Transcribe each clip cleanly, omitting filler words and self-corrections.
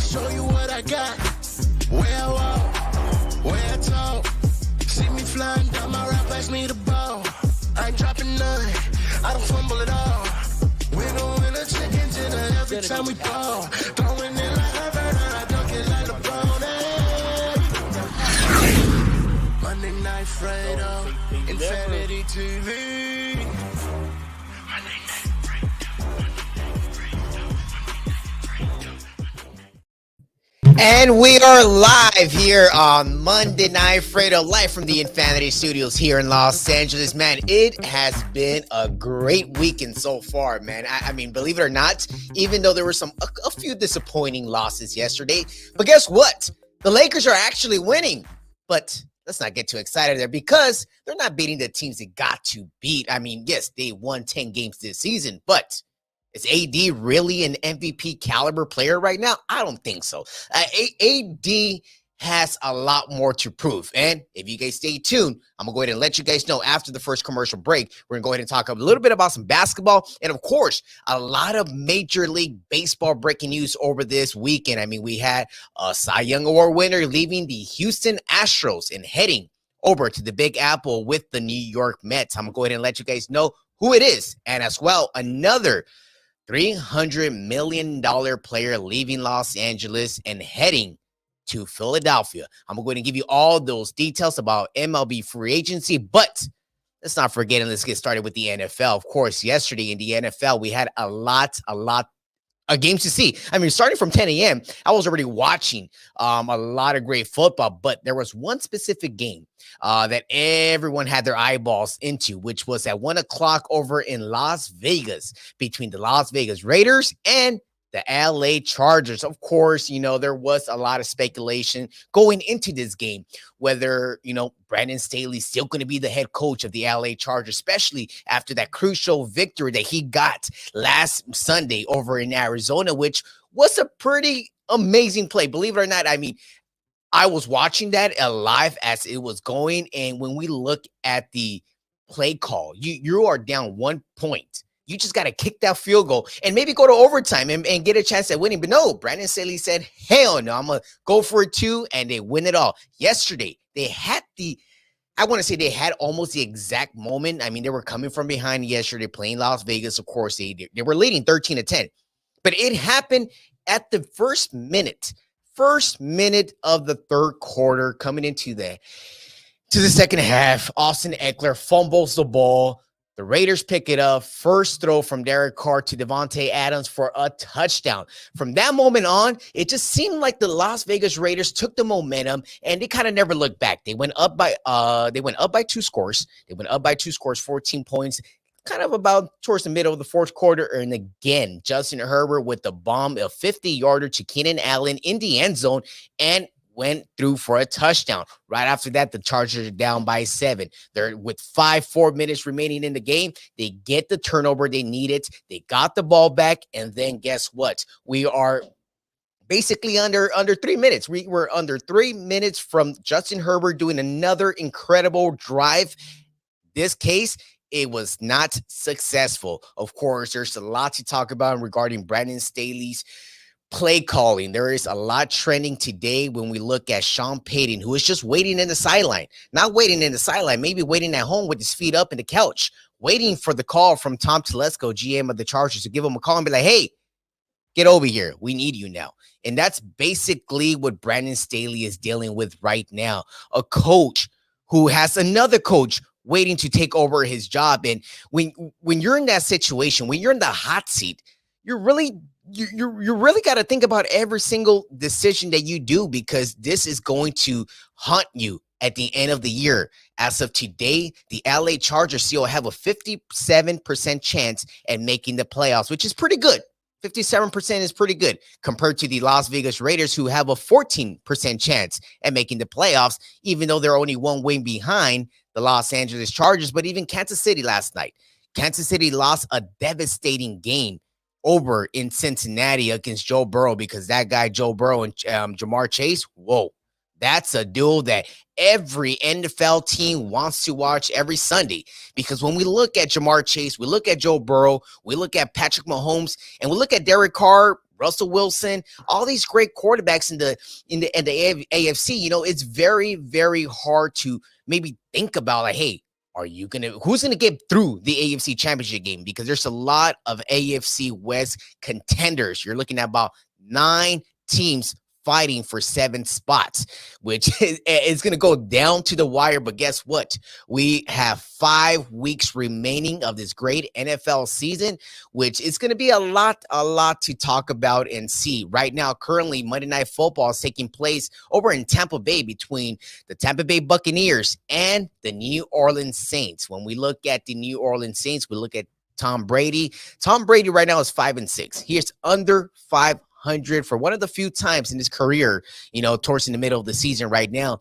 show you what I got. Where I walk, where I talk. See me flying down my route, pass me the ball. I ain't dropping none, I don't fumble at all. We gon' win a chicken dinner every time we ball. Throwing it like a burner, I dunk it like LeBron. Hey. Monday Night Fredo, Infinity TV. And we are live here on Monday Night Fredo, live from the Infinity Studios here in Los Angeles. Man, it has been a great weekend so far, man. I mean, believe it or not, even though there were a few disappointing losses yesterday, but guess what? The Lakers are actually winning. But let's not get too excited there because they're not beating the teams they got to beat. I mean, yes, they won 10 games this season, but is AD really an MVP caliber player right now? I don't think so. AD has a lot more to prove. And if you guys stay tuned, I'm going to go ahead and let you guys know after the first commercial break, we're going to go ahead and talk a little bit about some basketball. And of course, a lot of Major League Baseball breaking news over this weekend. I mean, we had a Cy Young Award winner leaving the Houston Astros and heading over to the Big Apple with the New York Mets. I'm going to go ahead and let you guys know who it is. And as well, another $300 million player leaving Los Angeles and heading to Philadelphia. I'm going to go ahead and give you all those details about MLB free agency, but let's not forget and let's get started with the NFL. Of course, yesterday in the NFL, we had a lot of games to see. I mean, starting from 10 a.m., I was already watching a lot of great football, but there was one specific game that everyone had their eyeballs into, which was at 1 o'clock over in Las Vegas between the Las Vegas Raiders and the LA Chargers. Of course, you know, there was a lot of speculation going into this game, whether, you know, Brandon Staley's still going to be the head coach of the LA Chargers, especially after that crucial victory that he got last Sunday over in Arizona, which was a pretty amazing play. Believe it or not, I mean, I was watching that live as it was going. And when we look at the play call, you are down 1 point. You just got to kick that field goal and maybe go to overtime and get a chance at winning. But no, Brandon Staley said, hell no, I'm going to go for it too. And they win it all. Yesterday, they had they had almost the exact moment. I mean, they were coming from behind yesterday playing Las Vegas. Of course, they were leading 13-10. But it happened at the first minute of the third quarter coming into the second half. Austin Eckler fumbles the ball. The Raiders pick it up. First throw from Derek Carr to Devontae Adams for a touchdown. From that moment on, it just seemed like the Las Vegas Raiders took the momentum and they kind of never looked back. They went up by 2 scores. 14 points, kind of about towards the middle of the fourth quarter. And again, Justin Herbert with the bomb, a 50-yarder to Keenan Allen in the end zone and went through for a touchdown. Right after that, the Chargers are down by 7. They're with 4 minutes remaining in the game. They get the turnover they needed. They got the ball back. And then guess what? We are basically under 3 minutes. We were under 3 minutes from Justin Herbert doing another incredible drive. This case, it was not successful. Of course, there's a lot to talk about regarding Brandon Staley's play calling. There is a lot trending today when we look at Sean Payton, who is just waiting in the sideline, not waiting in the sideline, maybe waiting at home with his feet up in the couch, waiting for the call from Tom Telesco, GM of the Chargers, to give him a call and be like, hey, get over here. We need you now. And that's basically what Brandon Staley is dealing with right now. A coach who has another coach waiting to take over his job. And when you're in that situation, when you're in the hot seat, you really got to think about every single decision that you do, because this is going to haunt you at the end of the year. As of today, the LA Chargers still have a 57% chance at making the playoffs, which is pretty good. 57% is pretty good compared to the Las Vegas Raiders, who have a 14% chance at making the playoffs, even though they're only 1 win behind the Los Angeles Chargers. But even Kansas City last night, Kansas City lost a devastating game over in Cincinnati against Joe Burrow, because that guy, Joe Burrow and Jamar Chase, whoa, that's a duel that every NFL team wants to watch every Sunday. Because when we look at Jamar Chase, we look at Joe Burrow, we look at Patrick Mahomes, and we look at Derek Carr, Russell Wilson, all these great quarterbacks in the AFC. It's very, very hard to maybe think about like, hey, who's gonna get through the AFC Championship game? Because there's a lot of AFC West contenders. You're looking at about 9 teams fighting for 7 spots, which is going to go down to the wire. But guess what? We have 5 weeks remaining of this great NFL season, which is going to be a lot to talk about and see. Right now, currently, Monday Night Football is taking place over in Tampa Bay between the Tampa Bay Buccaneers and the New Orleans Saints. When we look at the New Orleans Saints, we look at Tom Brady. Tom Brady right now is 5-6. He is under 500 for one of the few times in his career, towards in the middle of the season right now.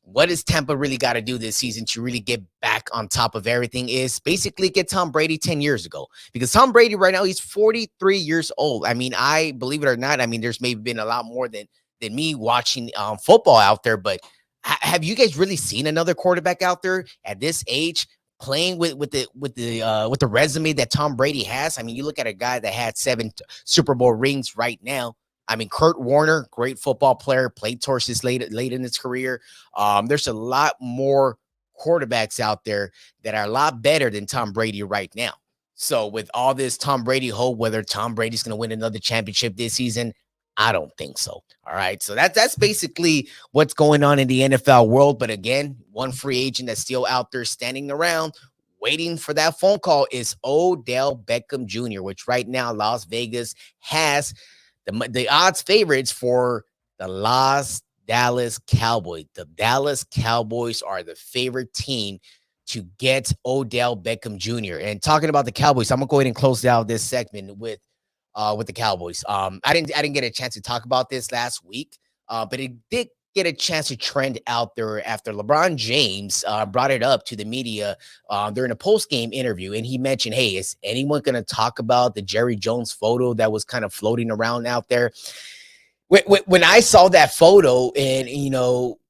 What does Tampa really got to do this season to really get back on top of everything is basically get Tom Brady 10 years ago. Because Tom Brady right now, he's 43 years old. I mean, I believe it or not, there's maybe been a lot more than me watching football out there. But have you guys really seen another quarterback out there at this age playing with the resume that Tom Brady has? You look at a guy that had 7 Super Bowl rings right now. Kurt Warner, great football player, played towards his late in his career. There's a lot more quarterbacks out there that are a lot better than Tom Brady right now. So with all this Tom Brady hope, whether Tom Brady's going to win another championship this season, I don't think so. All right. So that's basically what's going on in the NFL world. But again, one free agent that's still out there standing around waiting for that phone call is Odell Beckham Jr., which right now Las Vegas has the odds favorites for the Dallas Cowboys. The Dallas Cowboys are the favorite team to get Odell Beckham Jr. And talking about the Cowboys, I'm going to go ahead and close out this segment with the Cowboys. I didn't get a chance to talk about this last week, but it did get a chance to trend out there after LeBron James brought it up to the media during a post-game interview. And he mentioned, hey, is anyone going to talk about the Jerry Jones photo that was kind of floating around out there? When I saw that photo and,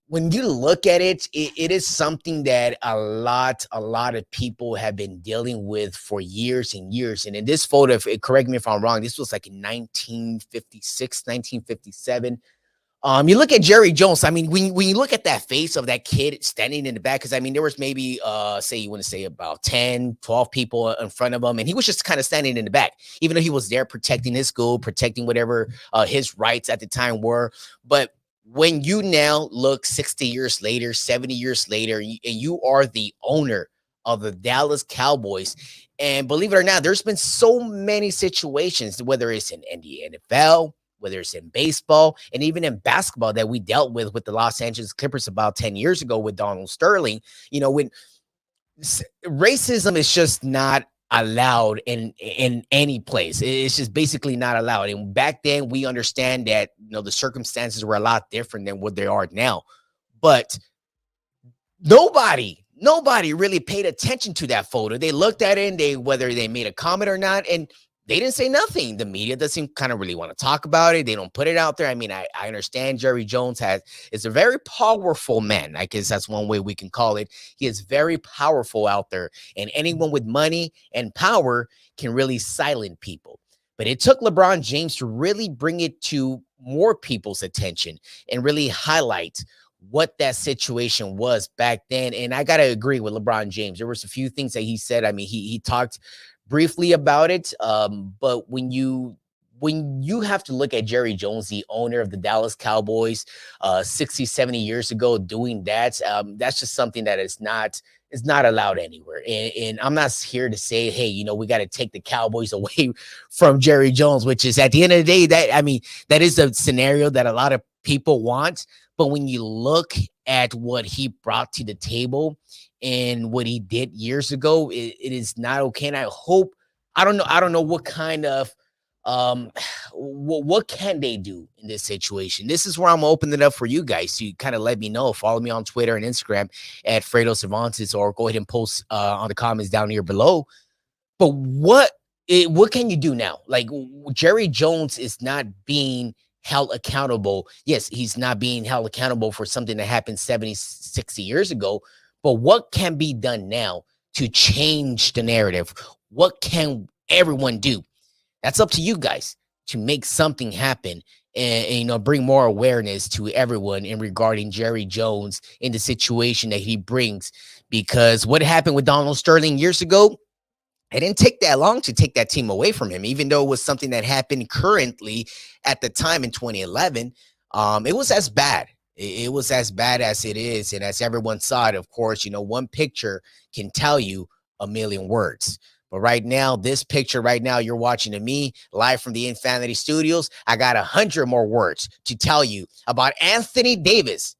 when you look at it, it is something that a lot of people have been dealing with for years and years. And in this photo, correct me if I'm wrong, this was like in 1956, 1957. You look at Jerry Jones. When you look at that face of that kid standing in the back, because there was maybe about 10, 12 people in front of him, and he was just kind of standing in the back, even though he was there protecting his school, protecting whatever his rights at the time were. But when you now look 60 years later, 70 years later, and you are the owner of the Dallas Cowboys, and believe it or not, there's been so many situations, whether it's in the NFL, whether it's in baseball, and even in basketball that we dealt with the Los Angeles Clippers about 10 years ago with Donald Sterling. When racism is just not allowed in any place. It's just basically not allowed. And back then we understand that, the circumstances were a lot different than what they are now. But nobody really paid attention to that photo. They looked at it and whether they made a comment or not, and they didn't say nothing. The media doesn't kind of really want to talk about it. They don't put it out there. I understand Jerry Jones is a very powerful man. I guess that's one way we can call it. He is very powerful out there, and anyone with money and power can really silence people. But it took LeBron James to really bring it to more people's attention and really highlight what that situation was back then. And I got to agree with LeBron James. There was a few things that he said. He talked briefly about it. But when you have to look at Jerry Jones, the owner of the Dallas Cowboys, 60, 70 years ago doing that, that's just something that is not allowed anywhere. And I'm not here to say, hey, we got to take the Cowboys away from Jerry Jones, which is at the end of the day, that is a scenario that a lot of people want. But when you look at what he brought to the table and what he did years ago, it is not okay. And I don't know what kind of what can they do in this situation? This is where I'm opening it up for you guys to kind of let me know. Follow me on Twitter and Instagram at Fredo Cervantes, or go ahead and post on the comments down here below. But what can you do now? Like, Jerry Jones is not being held accountable. Yes, he's not being held accountable for something that happened 70, 60 years ago. But what can be done now to change the narrative? What can everyone do? That's up to you guys. to make something happen and bring more awareness to everyone in regarding Jerry Jones in the situation that he brings. Because what happened with Donald Sterling years ago, it didn't take that long to take that team away from him, even though it was something that happened currently at the time in 2011. It was as bad. It was as bad as it is. And as everyone saw it, of course, one picture can tell you a million words. But right now, this picture right now, you're watching to me live from the Infinity Studios. I got 100 more words to tell you about Anthony Davis.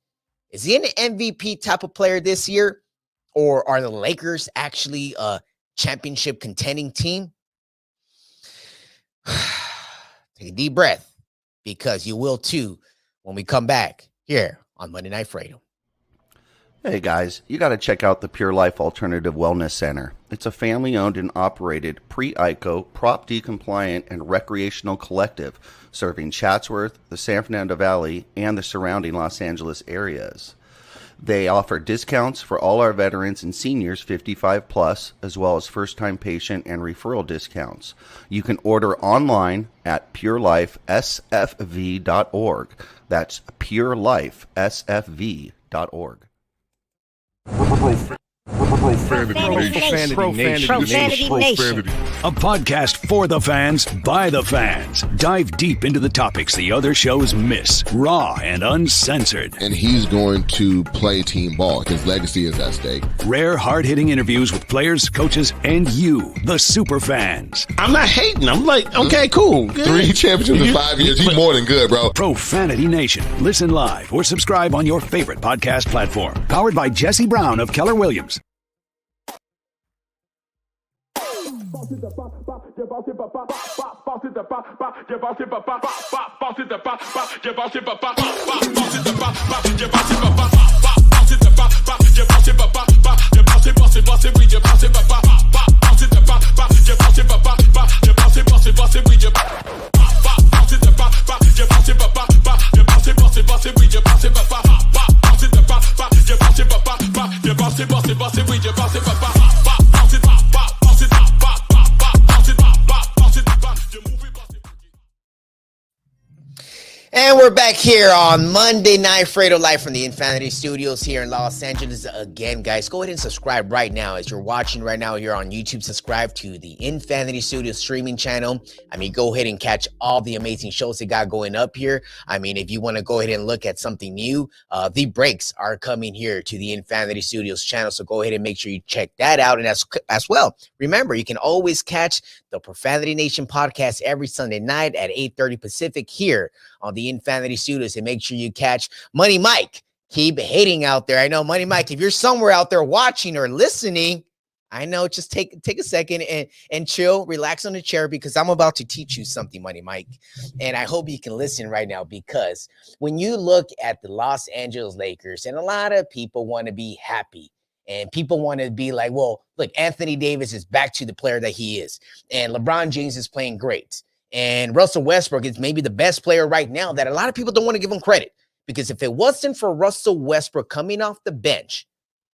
Is he an MVP type of player this year? Or are the Lakers actually a championship contending team? Take a deep breath, because you will too when we come back here on Monday Night Fredo. Hey guys, you got to check out the Pure Life Alternative Wellness Center. It's a family-owned and operated pre-ICO, Prop D compliant, and recreational collective serving Chatsworth, the San Fernando Valley, and the surrounding Los Angeles areas. They offer discounts for all our veterans and seniors 55 plus, as well as first-time patient and referral discounts. You can order online at purelifesfv.org. That's purelifesfv.org. Profanity Nation. A podcast for the fans, by the fans. Dive deep into the topics the other shows miss. Raw and uncensored. And he's going to play team ball. His legacy is at stake. Rare, hard-hitting interviews with players, coaches, and you, the super fans. I'm not hating. I'm like, okay, cool. Good. 3 championships in 5 years. He's more than good, bro. Profanity Nation. Listen live or subscribe on your favorite podcast platform. Powered by Jesse Brown of Keller Williams. And we're back here on Monday Night Fredo, live from the Infinity Studios here in Los Angeles. Again, guys, go ahead and subscribe right now. As you're watching right now here on YouTube, subscribe to the Infinity Studios streaming channel. Go ahead and catch all the amazing shows they got going up here. If you want to go ahead and look at something new, the breaks are coming here to the Infinity Studios channel. So go ahead and make sure you check that out. And as well, remember, you can always catch the Profanity Nation podcast every Sunday night at 8:30 Pacific here on the Infinity Studios. And make sure you catch Money Mike. Keep hating out there. I know, Money Mike, if you're somewhere out there watching or listening, I know, just take a second and chill, relax on the chair, because I'm about to teach you something, Money Mike. And I hope you can listen right now, because when you look at the Los Angeles Lakers, and a lot of people want to be happy, and people want to be like, well, look, Anthony Davis is back to the player that he is, and LeBron James is playing great, and Russell Westbrook is maybe the best player right now, that a lot of people don't want to give him credit. Because if it wasn't for Russell Westbrook coming off the bench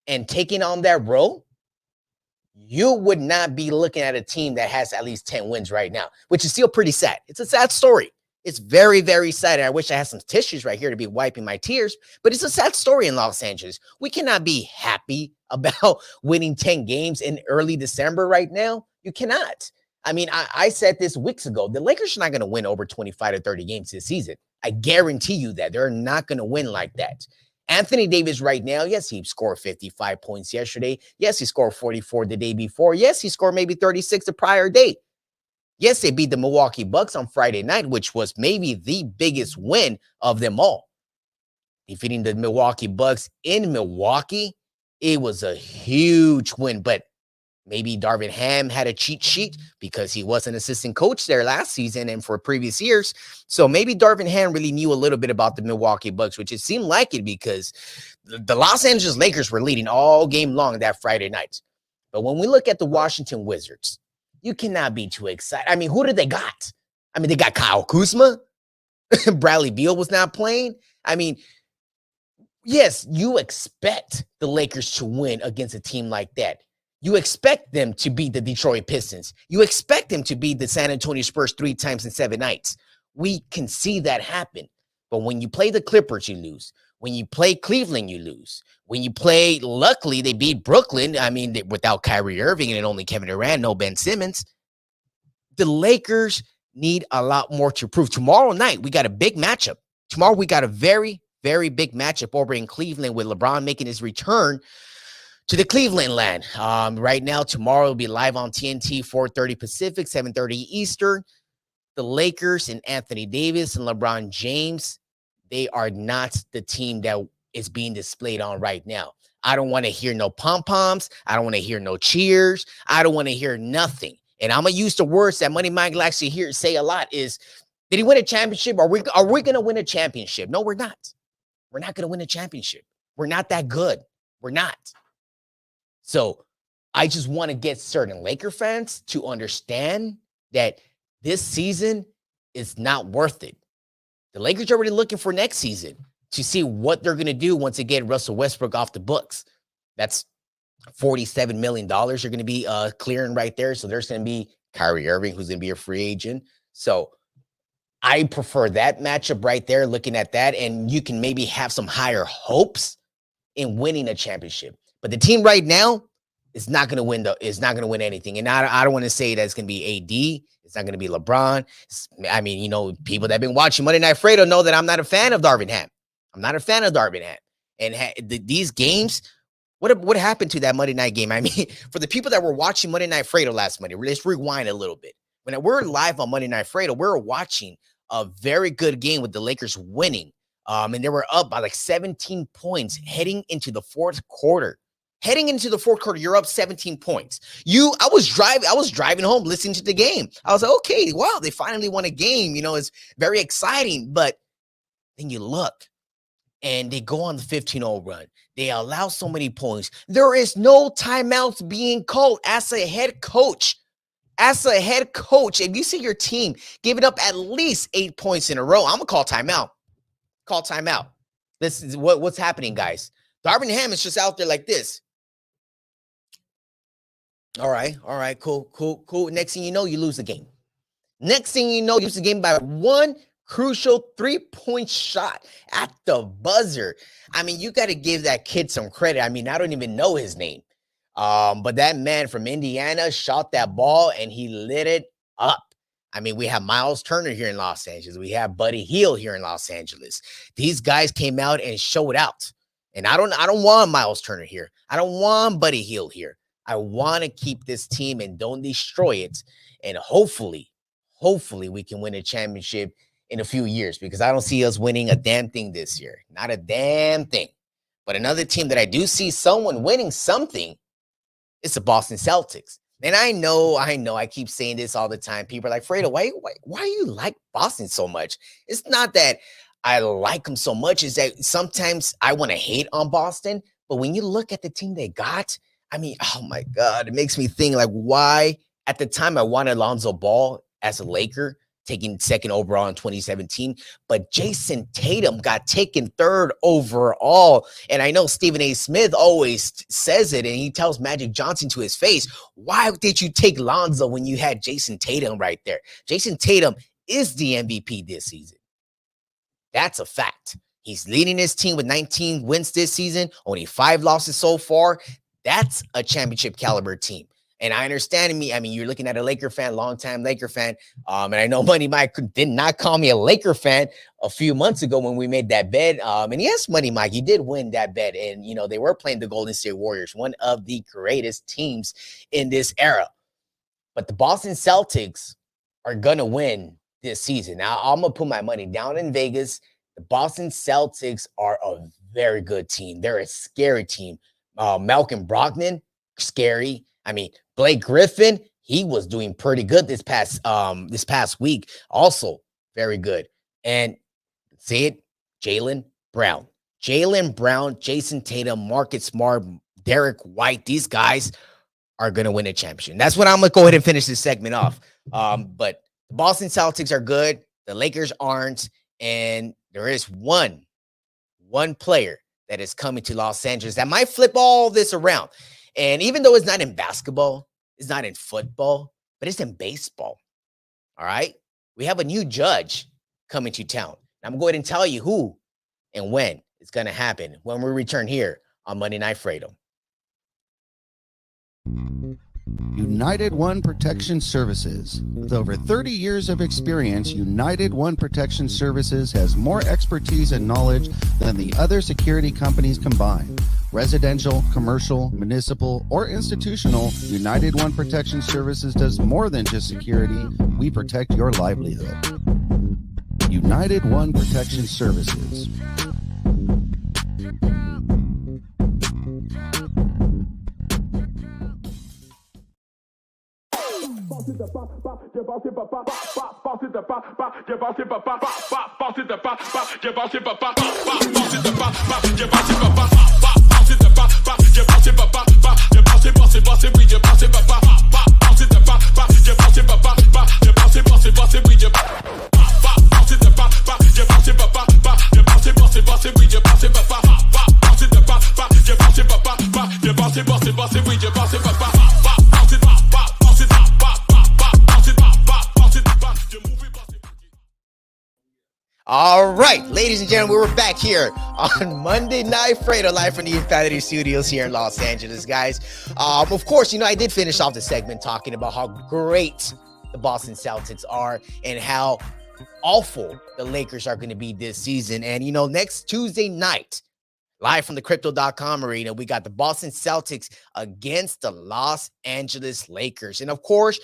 and taking on that role, you would not be looking at a team that has at least 10 wins right now, which is still pretty sad. It's a sad story. It's very, very sad. And I wish I had some tissues right here to be wiping my tears, but it's a sad story in Los Angeles. We cannot be happy about winning 10 games in early December right now. You cannot. I said this weeks ago, the Lakers are not going to win over 25 to 30 games this season. I guarantee you that they're not going to win like that. Anthony Davis right now, yes, he scored 55 points yesterday. Yes, he scored 44 the day before. Yes, he scored maybe 36 the prior day. Yes, they beat the Milwaukee Bucks on Friday night, which was maybe the biggest win of them all. Defeating the Milwaukee Bucks in Milwaukee, it was a huge win, but maybe Darvin Ham had a cheat sheet because he was an assistant coach there last season and for previous years. So maybe Darvin Ham really knew a little bit about the Milwaukee Bucks, which it seemed like it, because the Los Angeles Lakers were leading all game long that Friday night. But when we look at the Washington Wizards, you cannot be too excited. Who did they got? They got Kyle Kuzma. Bradley Beal was not playing. Yes, you expect the Lakers to win against a team like that. You expect them to beat the Detroit Pistons. You expect them to beat the San Antonio Spurs 3 times in 7 nights. We can see that happen. But when you play the Clippers, you lose. When you play Cleveland, you lose. When you play, luckily, they beat Brooklyn. I mean, without Kyrie Irving and only Kevin Durant, no Ben Simmons. The Lakers need a lot more to prove. Tomorrow night, we got a big matchup. Tomorrow, we got a very, very big matchup over in Cleveland with LeBron making his return to the Cleveland land. Right now, tomorrow will be live on TNT, 4:30 Pacific, 7:30 Eastern. The Lakers and Anthony Davis and LeBron James, they are not the team that is being displayed on right now. I don't want to hear no pom-poms. I don't want to hear no cheers. I don't want to hear nothing. And I'm going to use the words that Money Mike likes to say a lot is, did he win a championship? Are we going to win a championship? No, we're not. We're not going to win a championship. We're not that good. We're not. So I just want to get certain Laker fans to understand that this season is not worth it. The Lakers are already looking for next season to see what they're going to do once they get Russell Westbrook off the books. That's $47 million you're going to be clearing right there. So there's going to be Kyrie Irving, who's going to be a free agent. So I prefer that matchup right there, looking at that, and you can maybe have some higher hopes in winning a championship. But the team right now is not going to win. Is not going to win anything. And I don't want to say that it's going to be AD. It's not going to be LeBron. I mean, you know, people that have been watching Monday Night Fredo know that I'm not a fan of Darvin Ham. I'm not a fan of Darvin Ham. And these games, what happened to that Monday night game? I mean, for the people that were watching Monday Night Fredo last Monday, let's rewind a little bit. When we're live on Monday Night Fredo, we're watching a very good game with the Lakers winning. And they were up by like 17 points heading into the fourth quarter. Heading into the fourth quarter, you're up 17 points. I was driving home listening to the game. I was like, okay, wow, they finally won a game. You know, it's very exciting. But then you look, and they go on the 15-0 run. They allow so many points. There is no timeouts being called as a head coach. As a head coach, if you see your team giving up at least 8 points in a row, I'm going to call timeout. Call timeout. This is what's happening, guys. Darvin Ham is just out there like this. All right, cool. Next thing you know, you lose the game. Next thing you know, you lose the game by one crucial 3-point shot at the buzzer. I mean, you got to give that kid some credit. I mean, I don't even know his name. But that man from Indiana shot that ball and he lit it up. I mean, we have Miles Turner here in Los Angeles. We have Buddy Hield here in Los Angeles. These guys came out and showed out. And I don't want Miles Turner here. I don't want Buddy Hield here. I want to keep this team and don't destroy it. And hopefully we can win a championship in a few years, because I don't see us winning a damn thing this year. Not a damn thing. But another team that I do see someone winning something, it's the Boston Celtics. And I know, I keep saying this all the time. People are like, Fredo, why do you like Boston so much? It's not that I like them so much. It's that sometimes I want to hate on Boston. But when you look at the team they got, I mean, oh my God, it makes me think like, why at the time I wanted Lonzo Ball as a Laker, taking second overall in 2017, but Jason Tatum got taken third overall. And I know Stephen A. Smith always says it, and he tells Magic Johnson to his face, why did you take Lonzo when you had Jason Tatum right there? Jason Tatum is the MVP this season. That's a fact. He's leading his team with 19 wins this season, only 5 losses so far. That's a championship caliber team. And I understand me. I mean, you're looking at a Laker fan, longtime Laker fan. And I know Money Mike did not call me a Laker fan a few months ago when we made that bet. And yes, Money Mike, he did win that bet. And, you know, they were playing the Golden State Warriors, one of the greatest teams in this era. But the Boston Celtics are going to win this season. Now, I'm going to put my money down in Vegas. The Boston Celtics are a very good team. They're a scary team. Malcolm Brogdon, scary. I mean, Blake Griffin, he was doing pretty good this past week. Also, very good. And say it, Jaylen Brown, Jason Tatum, Marcus Smart, Derek White, these guys are going to win a championship. That's what I'm going to go ahead and finish this segment off. But the Boston Celtics are good. The Lakers aren't. And there is one player that is coming to Los Angeles that might flip all this around. And even though it's not in basketball, it's not in football, but it's in baseball. All right. We have a new judge coming to town. I'm going to tell you who and when it's going to happen when we return here on Monday Night Freedom. United One Protection Services. With over 30 years of experience, United One Protection Services has more expertise and knowledge than the other security companies combined. Residential, commercial, municipal, or institutional, United One Protection Services does more than just security. We protect your livelihood. United One Protection Services. All right, ladies and gentlemen, we're back here on Monday Night Fredo, live from the Infinity Studios here in Los Angeles, guys. Of course, I did finish off the segment talking about how great the Boston Celtics are and how awful the Lakers are going to be this season. And, next Tuesday night, live from the Crypto.com arena, we got the Boston Celtics against the Los Angeles Lakers. And, of course,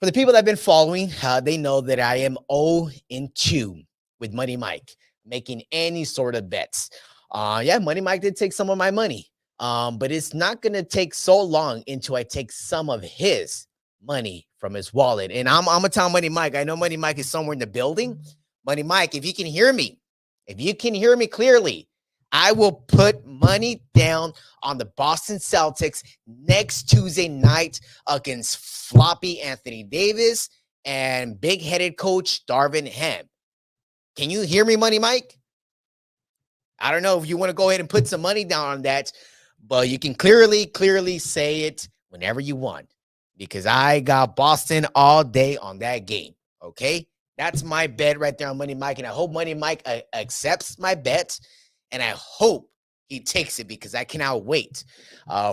for the people that have been following, they know that I am 0-2 with Money Mike, making any sort of bets. Money Mike did take some of my money, but it's not going to take so long until I take some of his money from his wallet. And I'm going to tell Money Mike, I know Money Mike is somewhere in the building. Money Mike, if you can hear me clearly, I will put money down on the Boston Celtics next Tuesday night against floppy Anthony Davis and big-headed coach Darvin Ham. Can you hear me, Money Mike? I don't know if you want to go ahead and put some money down on that, but you can clearly say it whenever you want, because I got Boston all day on that game, okay? That's my bet right there on Money Mike, and I hope Money Mike accepts my bet, and I hope he takes it, because I cannot wait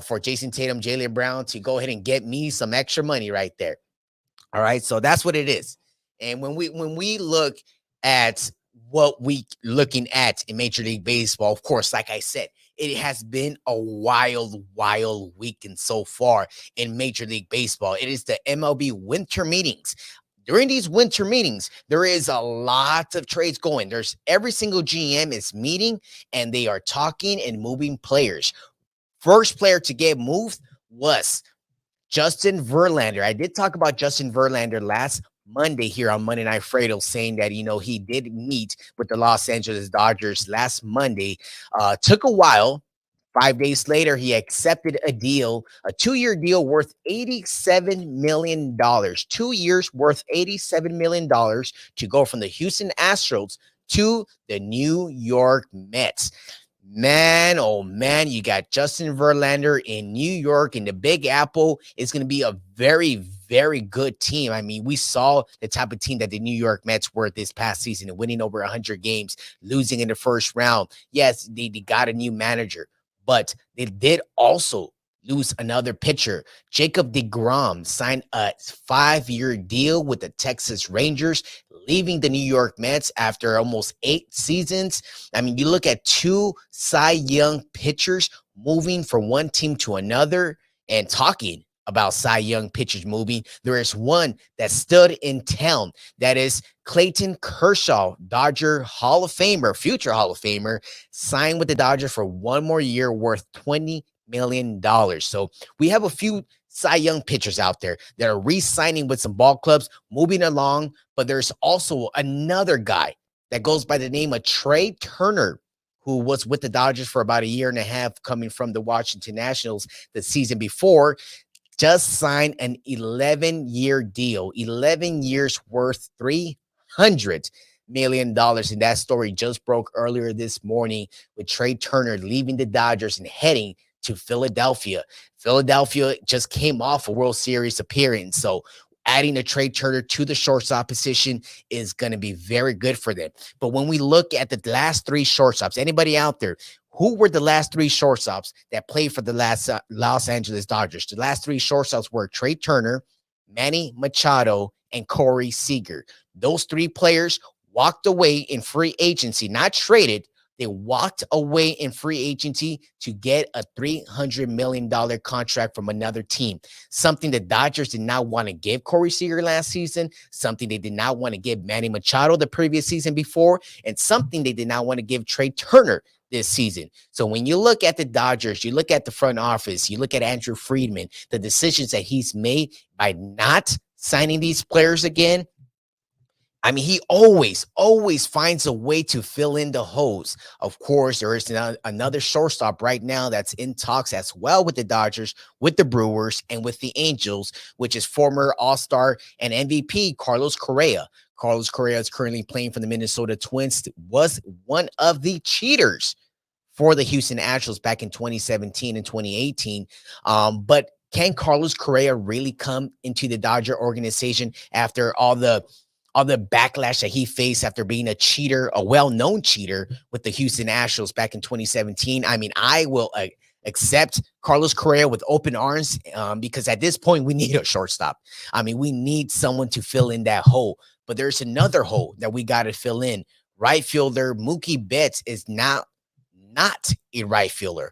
for Jason Tatum, Jaylen Brown to go ahead and get me some extra money right there. All right, so that's what it is. And when we look at what we looking at in Major League Baseball, of course, like I said, it has been a wild weekend so far in Major League Baseball. It is the MLB winter meetings. During these winter meetings, there is a lot of trades going. There's every single GM is meeting, and they are talking and moving players. First player to get moved was Justin Verlander. I did talk about Justin Verlander last Monday here on Monday Night Fredo, saying that, he did meet with the Los Angeles Dodgers last Monday. Took a while. 5 days later, he accepted a deal, a 2-year deal worth $87 million. 2 years worth $87 million to go from the Houston Astros to the New York Mets. Man, oh man, you got Justin Verlander in New York, and the Big Apple is going to be a very good team. I mean, we saw the type of team that the New York Mets were this past season, winning over 100 games, losing in the first round. Yes, they got a new manager, but they did also lose another pitcher. Jacob deGrom signed a 5-year deal with the Texas Rangers, leaving the New York Mets after almost 8 seasons. I mean, you look at 2 Cy Young pitchers moving from one team to another, and talking about Cy Young pitchers moving, there is one that stood in town. That is Clayton Kershaw, Dodger Hall of Famer, future Hall of Famer, signed with the Dodgers for 1 more year worth $20 million. So we have a few Cy Young pitchers out there that are re-signing with some ball clubs, moving along. But there's also another guy that goes by the name of Trea Turner, who was with the Dodgers for about 1.5 years, coming from the Washington Nationals the season before. Just signed an 11-year deal, 11 years worth $300 million. And that story just broke earlier this morning with Trea Turner leaving the Dodgers and heading to Philadelphia. Philadelphia just came off a World Series appearance, so adding a Trea Turner to the shortstop position is going to be very good for them. But when we look at the last three shortstops, anybody out there, who were the last three shortstops that played for the last Los Angeles Dodgers? The last three shortstops were Trea Turner, Manny Machado, and Corey Seager. Those three players walked away in free agency, not traded. They walked away in free agency to get a $300 million contract from another team, something the Dodgers did not want to give Corey Seager last season, something they did not want to give Manny Machado the previous season before, and something they did not want to give Trea Turner this season. So when you look at the Dodgers, you look at the front office, you look at Andrew Friedman, the decisions that he's made by not signing these players again, I mean, he always finds a way to fill in the holes. Of course, there is another shortstop right now that's in talks as well with the Dodgers, with the Brewers, and with the Angels, which is former All-Star and MVP Carlos Correa. Carlos Correa is currently playing for the Minnesota Twins, was one of the cheaters for the Houston Astros back in 2017 and 2018. But can Carlos Correa really come into the Dodger organization after all the backlash that he faced after being a cheater, a well-known cheater with the Houston Astros back in 2017? I mean, I will accept Carlos Correa with open arms because at this point we need a shortstop. I mean, we need someone to fill in that hole, but there's another hole that we got to fill in. Right fielder Mookie Betts is not a right fielder.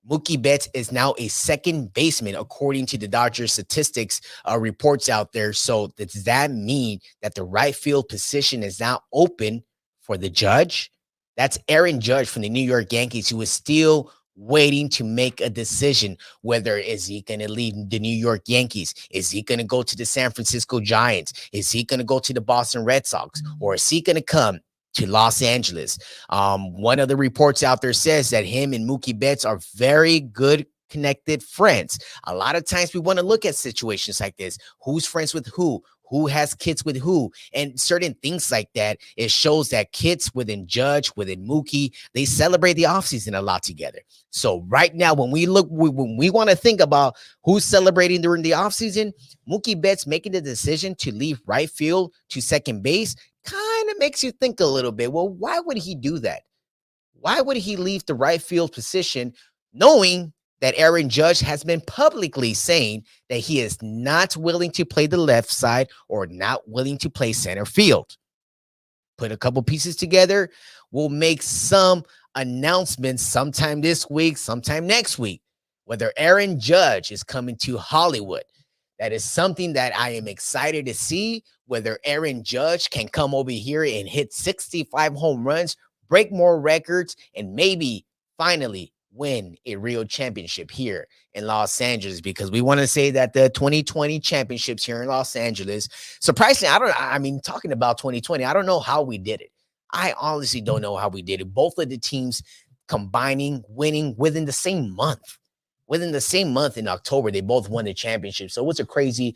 Mookie Betts is now a second baseman, according to the Dodgers statistics reports out there. So does that mean that the right field position is now open for the Judge? That's Aaron Judge from the New York Yankees, who is still waiting to make a decision. Whether is he going to leave the New York Yankees? Is he going to go to the San Francisco Giants? Is he going to go to the Boston Red Sox? Or is he going to come to Los Angeles? One of the reports out there says that him and Mookie Betts are very good connected friends. A lot of times we want to look at situations like this. Who's friends with who? Who has kids with who? And certain things like that. It shows that kids within Judge, within Mookie, they celebrate the offseason a lot together. So right now, when we want to think about who's celebrating during the offseason, Mookie Betts making the decision to leave right field to second base kind of makes you think a little bit. Well, why would he do that? Why would he leave the right field position knowing that Aaron Judge has been publicly saying that he is not willing to play the left side or not willing to play center field? Put a couple pieces together. We'll make some announcements sometime this week, sometime next week, whether Aaron Judge is coming to Hollywood. That is something that I am excited to see, whether Aaron Judge can come over here and hit 65 home runs, break more records, and maybe finally win a real championship here in Los Angeles, because we want to say that the 2020 championships here in Los Angeles, surprisingly, talking about 2020, I don't know how we did it. I honestly don't know how we did it. Both of the teams combining, winning within the same month. Within the same month in October, they both won the championship. So it was a crazy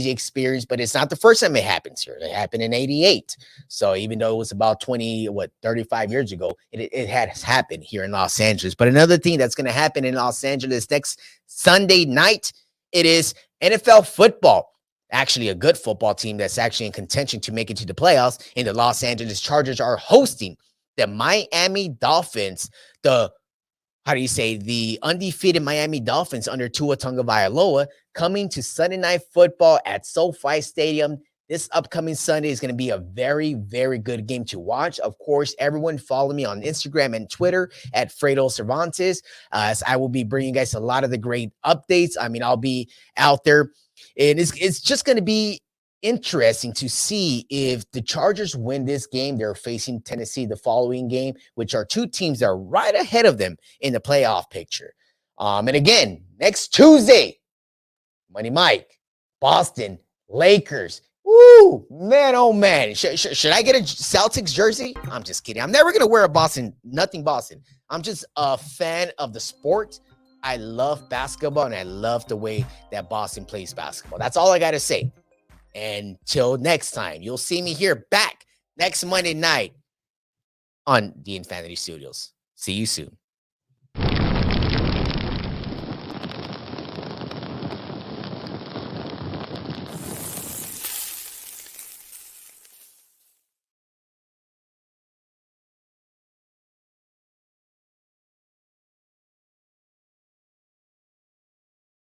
experience, but it's not the first time it happens here. It happened in 88. So even though it was about 35 years ago, it has happened here in Los Angeles. But another thing that's going to happen in Los Angeles next Sunday night, it is NFL football. Actually, a good football team that's actually in contention to make it to the playoffs. And the Los Angeles Chargers are hosting the Miami Dolphins, the undefeated Miami Dolphins under Tua Tagovailoa, coming to Sunday Night Football at SoFi Stadium. This upcoming Sunday is going to be a very, very good game to watch. Of course, everyone follow me on Instagram and Twitter at Fredo Cervantes, as I will be bringing you guys a lot of the great updates. I mean, I'll be out there, and it's just going to be interesting to see if the Chargers win this game. They're facing Tennessee the following game, which are two teams that are right ahead of them in the playoff picture. And again, next Tuesday, Money Mike, Boston, Lakers. Woo, man, oh man. Should I get a Celtics jersey? I'm just kidding. I'm never going to wear a nothing Boston. I'm just a fan of the sport. I love basketball, and I love the way that Boston plays basketball. That's all I got to say. Until next time, you'll see me here back next Monday night on the Infinity Studios. See you soon.